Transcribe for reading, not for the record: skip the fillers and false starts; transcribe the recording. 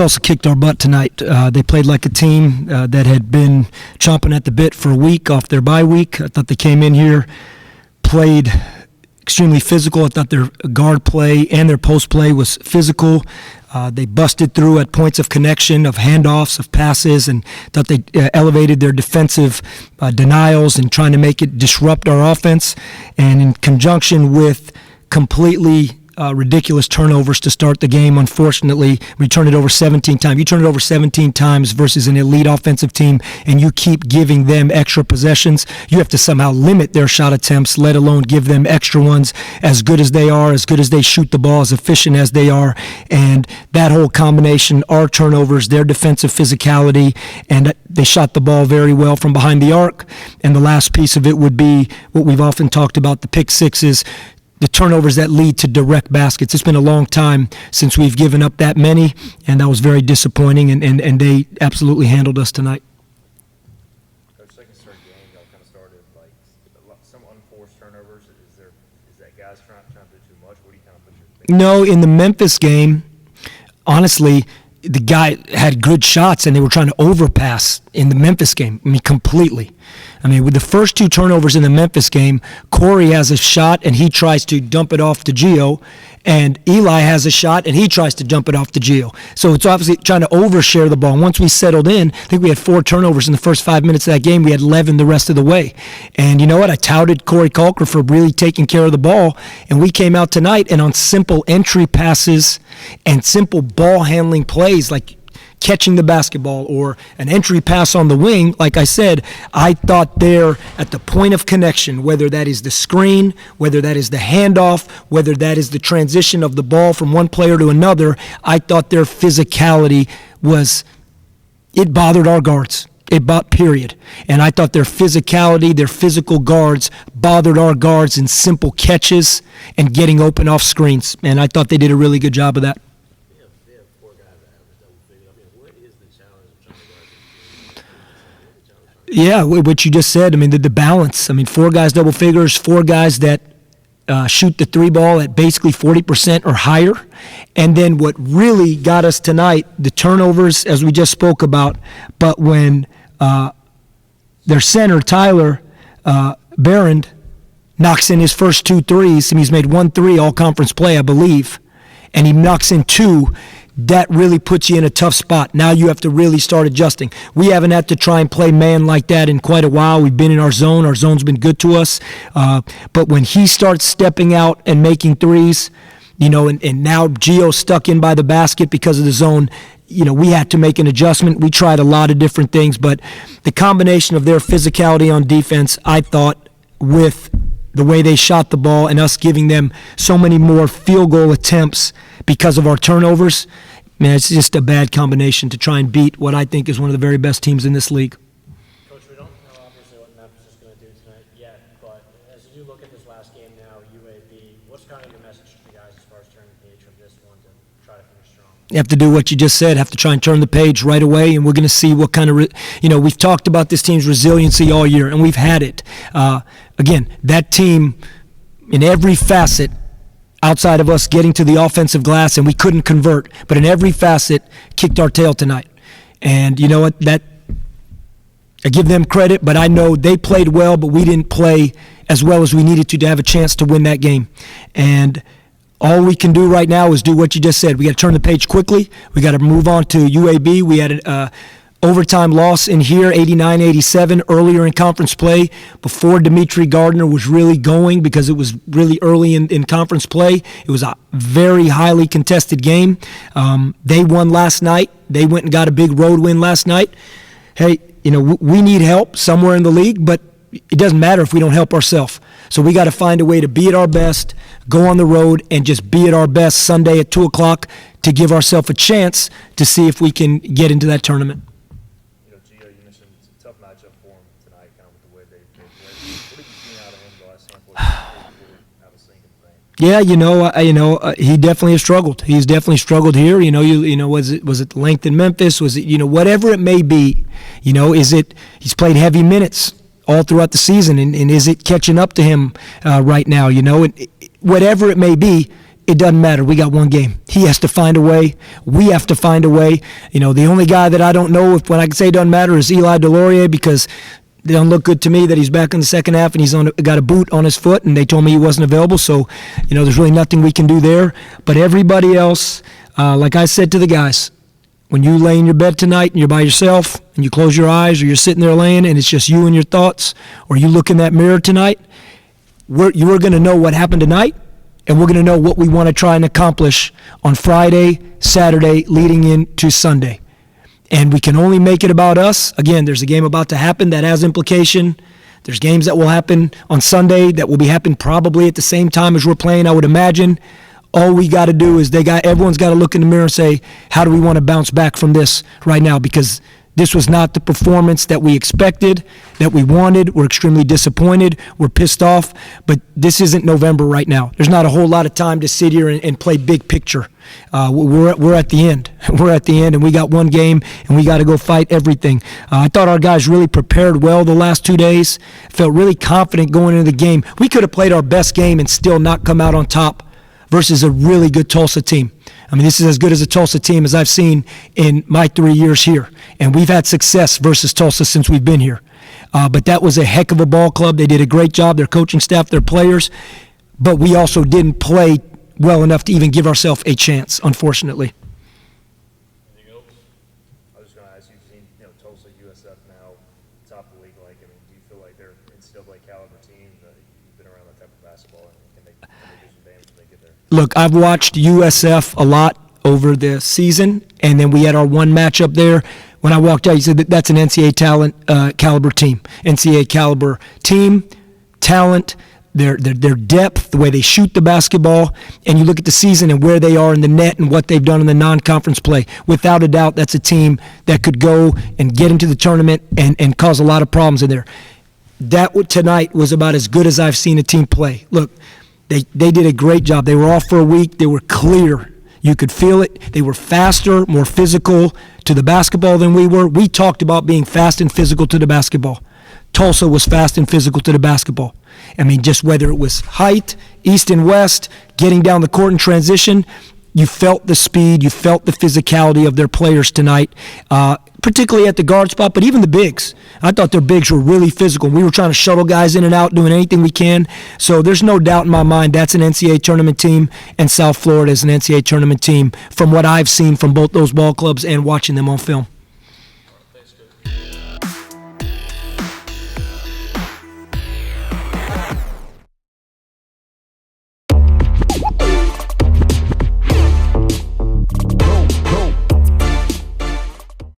Tulsa kicked our butt tonight. They played like a team that had been chomping at the bit for a week off their bye week. I thought they came in here, played extremely physical. I thought their guard play and their post play was physical. They busted through at points of connection, of handoffs, of passes, and thought they elevated their defensive denials and trying to make it disrupt our offense. And in conjunction with completely ridiculous turnovers to start the game. Unfortunately, we turned it over 17 times. You turn it over 17 times versus an elite offensive team, and you keep giving them extra possessions. You have to somehow limit their shot attempts, let alone give them extra ones. As good as they are, as good as they shoot the ball, as efficient as they are, and that whole combination, our turnovers, their defensive physicality, and they shot the ball very well from behind the arc. And the last piece of it would be what we've often talked about, the pick sixes, the turnovers that lead to direct baskets. It's been a long time since we've given up that many, and that was very disappointing, and they absolutely handled us tonight. Coach, second straight game, y'all kind of started like some unforced turnovers. Is that guys trying to do too much? What do you kind of put your thinking? No, in the Memphis game, honestly, the guy had good shots, and they were trying to overpass in the Memphis game. I mean, completely. I mean, with the first two turnovers in the Memphis game, Corey has a shot, and he tries to dump it off to Gio, and Eli has a shot, and he tries to dump it off to Gio. So it's obviously trying to overshare the ball. And once we settled in, I think we had 4 turnovers in the first 5 minutes of that game. We had 11 the rest of the way. And you know what? I touted Corey Kalker for really taking care of the ball, and we came out tonight, and on simple entry passes and simple ball handling plays like catching the basketball or an entry pass on the wing, like I said, I thought there at the point of connection, whether that is the screen, whether that is the handoff, whether that is the transition of the ball from one player to another, I thought their physicality it bothered our guards. Period. And I thought their physicality, their physical guards bothered our guards in simple catches and getting open off screens. And I thought they did a really good job of that. Yeah, what you just said. I mean, the balance. I mean, 4 guys double figures, 4 guys that shoot the 3 ball at basically 40% or higher. And then what really got us tonight, the turnovers, as we just spoke about, but when their center, Tyler Barron, knocks in his first 2 threes, and he's made 1 3 all-conference play, I believe, and he knocks in 2, that really puts you in a tough spot. Now you have to really start adjusting. We haven't had to try and play man like that in quite a while. We've been in our zone. Our zone's been good to us. But when he starts stepping out and making threes, and now Gio's stuck in by the basket because of the zone, we had to make an adjustment. We tried a lot of different things, but the combination of their physicality on defense, I thought, with the way they shot the ball and us giving them so many more field goal attempts because of our turnovers, man, it's just a bad combination to try and beat what I think is one of the very best teams in this league. Coach, we don't know obviously what Memphis is going to do tonight yet, but as you look at this last game now, UAB, what's kind of your message to the guys as far as turning the page from this one to try to finish strong? You have to do what you just said, have to try and turn the page right away, and we're going to see what kind of, we've talked about this team's resiliency all year, and we've had it. Again, that team in every facet, outside of us getting to the offensive glass, and we couldn't convert, but in every facet, kicked our tail tonight. And you know what? I give them credit, but I know they played well, but we didn't play as well as we needed to have a chance to win that game. And all we can do right now is do what you just said. We got to turn the page quickly. We got to move on to UAB. We had an overtime loss in here, 89-87, earlier in conference play, before Dimitri Gardner was really going, because it was really early in conference play. It was a very highly contested game. They won last night. They went and got a big road win last night. Hey, we need help somewhere in the league, but it doesn't matter if we don't help ourselves. So we got to find a way to be at our best, go on the road, and just be at our best Sunday at 2 o'clock to give ourselves a chance to see if we can get into that tournament. Gio, you mentioned it's a tough matchup for him tonight, kind of with the way they played. What have you seen out of him the last sample of have a sinking thing? Yeah, he definitely has struggled. He's definitely struggled here. Was it the length in Memphis? Was it whatever it may be? Is it he's played heavy minutes all throughout the season, and is it catching up to him right now? Whatever it may be, it doesn't matter. We got one game. He has to find a way. We have to find a way. The only guy that I don't know when I can say it doesn't matter is Eli DeLaurier, because it don't look good to me that he's back in the second half and he's got a boot on his foot, and they told me he wasn't available. So, there's really nothing we can do there. But everybody else, like I said to the guys, when you lay in your bed tonight and you're by yourself and you close your eyes, or you're sitting there laying and it's just you and your thoughts, or you look in that mirror tonight, you are going to know what happened tonight, and we're going to know what we want to try and accomplish on Friday, Saturday, leading into Sunday. And we can only make it about us. Again, there's a game about to happen that has implication. There's games that will happen on Sunday that will be happening probably at the same time as we're playing, I would imagine. All we got to do is everyone's got to look in the mirror and say, how do we want to bounce back from this right now? Because this was not the performance that we expected, that we wanted. We're extremely disappointed. We're pissed off. But this isn't November right now. There's not a whole lot of time to sit here and play big picture. We're at the end. We're at the end, and we got one game, and we got to go fight everything. I thought our guys really prepared well the last 2 days. Felt really confident going into the game. We could have played our best game and still not come out on top versus a really good Tulsa team. I mean, this is as good as a Tulsa team as I've seen in my 3 years here. And we've had success versus Tulsa since we've been here. But that was a heck of a ball club. They did a great job, their coaching staff, their players. But we also didn't play well enough to even give ourselves a chance, unfortunately. Anything else? I was just going to ask, you've seen Tulsa, USF now, top of the league. Do you feel like they're an NCAA caliber team? You've been around that type of basketball, and can they do some damage when they get there? Look, I've watched USF a lot over the season, and then we had our one matchup there. When I walked out, you said that's an NCAA caliber team. NCAA caliber team, talent, their depth, the way they shoot the basketball, and you look at the season and where they are in the net and what they've done in the non-conference play. Without a doubt, that's a team that could go and get into the tournament and cause a lot of problems in there. That tonight was about as good as I've seen a team play. Look, they did a great job. They were off for a week. They were clear. You could feel it. They were faster, more physical to the basketball than we were. We talked about being fast and physical to the basketball. Tulsa was fast and physical to the basketball. I mean, just whether it was height, east and west, getting down the court in transition, you felt the speed, you felt the physicality of their players tonight, particularly at the guard spot, but even the bigs. I thought their bigs were really physical. We were trying to shuttle guys in and out, doing anything we can. So there's no doubt in my mind that's an NCAA tournament team, and South Florida is an NCAA tournament team from what I've seen from both those ball clubs and watching them on film.